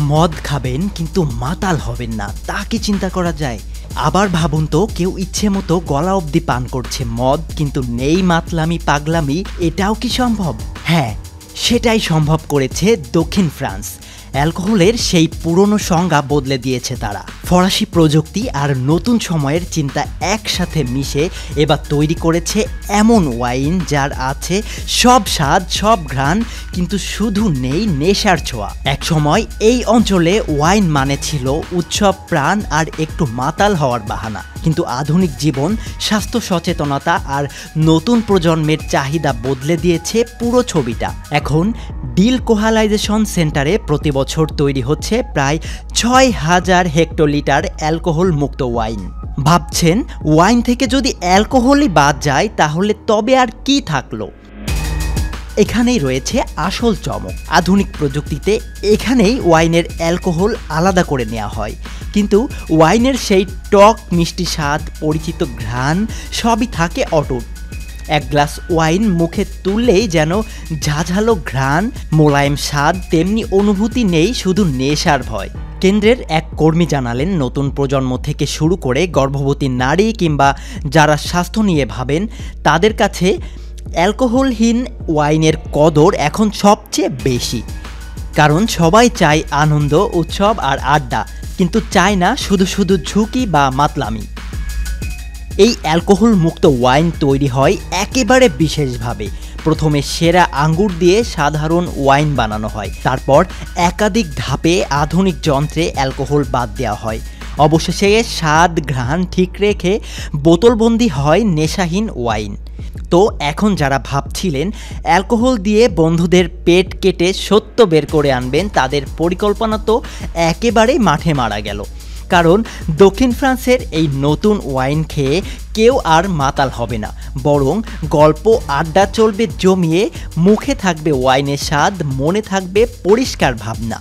মদ খাবেন কিন্তু মাতাল হবেন না, তা কি চিন্তা করা যায়? আবার ভাবুন তো, কেউ ইচ্ছে মতো গলা অবধি পান করছে মদ, কিন্তু নেই মাতলামি পাগলামি, এটাও কি সম্ভব? হ্যাঁ, সেটাই সম্ভব করেছে দক্ষিণ ফ্রান্স। অ্যালকোহলের সেই পুরনো সংজ্ঞা বদলে দিয়েছে তারা। ফরাসি প্রযুক্তি আর নতুন সময়ের চিন্তা একসাথে মিশে এবার তৈরি করেছে এমন ওয়াইন যার আছে সব স্বাদ, সব ঘ্রাণ, কিন্তু শুধু নেই নেশার ছোঁয়া। এক সময় এই অঞ্চলে ওয়াইন মানে ছিল উৎসব, প্রাণ আর একটু মাতাল হওয়ার বাহানা। কিন্তু আধুনিক জীবন, স্বাস্থ্য সচেতনতা আর নতুন প্রজন্মের চাহিদা বদলে দিয়েছে পুরো ছবিটা। এখন ডিলকোহালাইজেশন সেন্টারে প্রতি বছর তৈরি হচ্ছে প্রায় ৬,০০০ হেক্টোলিটার অ্যালকোহল মুক্ত ওয়াইন। ভাবছেন, ওয়াইন থেকে যদি অ্যালকোহলই বাদ যায় তাহলে তবে আর কি থাকলো? এখানেই রয়েছে আসল চমক। আধুনিক প্রযুক্তিতে এখানেই ওয়াইনের অ্যালকোহল আলাদা করে নেওয়া হয়, কিন্তু ওয়াইনের সেই টক মিষ্টি স্বাদ, পরিচিত ঘ্রাণ সবই থাকে অটুট। এক গ্লাস ওয়াইন মুখে তুললেই যেন ঝাঝালো ঘ্রাণ, মোলায়েম স্বাদ, তেমনি অনুভূতি নেই, শুধু নেশার ভয়। কেন্দ্রের এক কর্মী জানালেন, নতুন প্রজন্ম থেকে শুরু করে গর্ভবতী নারী কিংবা যারা স্বাস্থ্য নিয়ে ভাবেন, তাদের কাছে অ্যালকোহলহীন ওয়াইনের কদর এখন সবচেয়ে বেশি। কারণ সবাই চায় আনন্দ, উৎসব আর আড্ডা, কিন্তু চায় না শুধু শুধু ঝুঁকি বা মাতলামি। এই অ্যালকোহল মুক্ত ওয়াইন তৈরি হয় একেবারে বিশেষভাবে। প্রথমে সেরা আঙ্গুর দিয়ে সাধারণ ওয়াইন বানানো হয়, তারপর একাধিক ধাপে আধুনিক যন্ত্রে অ্যালকোহল বাদ দেওয়া হয়। অবশেষে স্বাদ, ঘ্রাণ ঠিক রেখে বোতলবন্দি হয় নেশাহীন ওয়াইন। তো এখন যারা ভাবছিলেন অ্যালকোহল দিয়ে বন্ধুদের পেট কেটে সত্য বের করে আনবেন, তাদের পরিকল্পনা তো একেবারেই মাঠে মারা গেল। কারণ দক্ষিণ ফ্রান্সের এই নতুন ওয়াইন খেয়ে কেউ আর মাতাল হবে না, বরং গল্প, আড্ডা চলবে জমিয়ে, মুখে থাকবে ওয়াইনের স্বাদ, মনে থাকবে পরিষ্কার ভাবনা।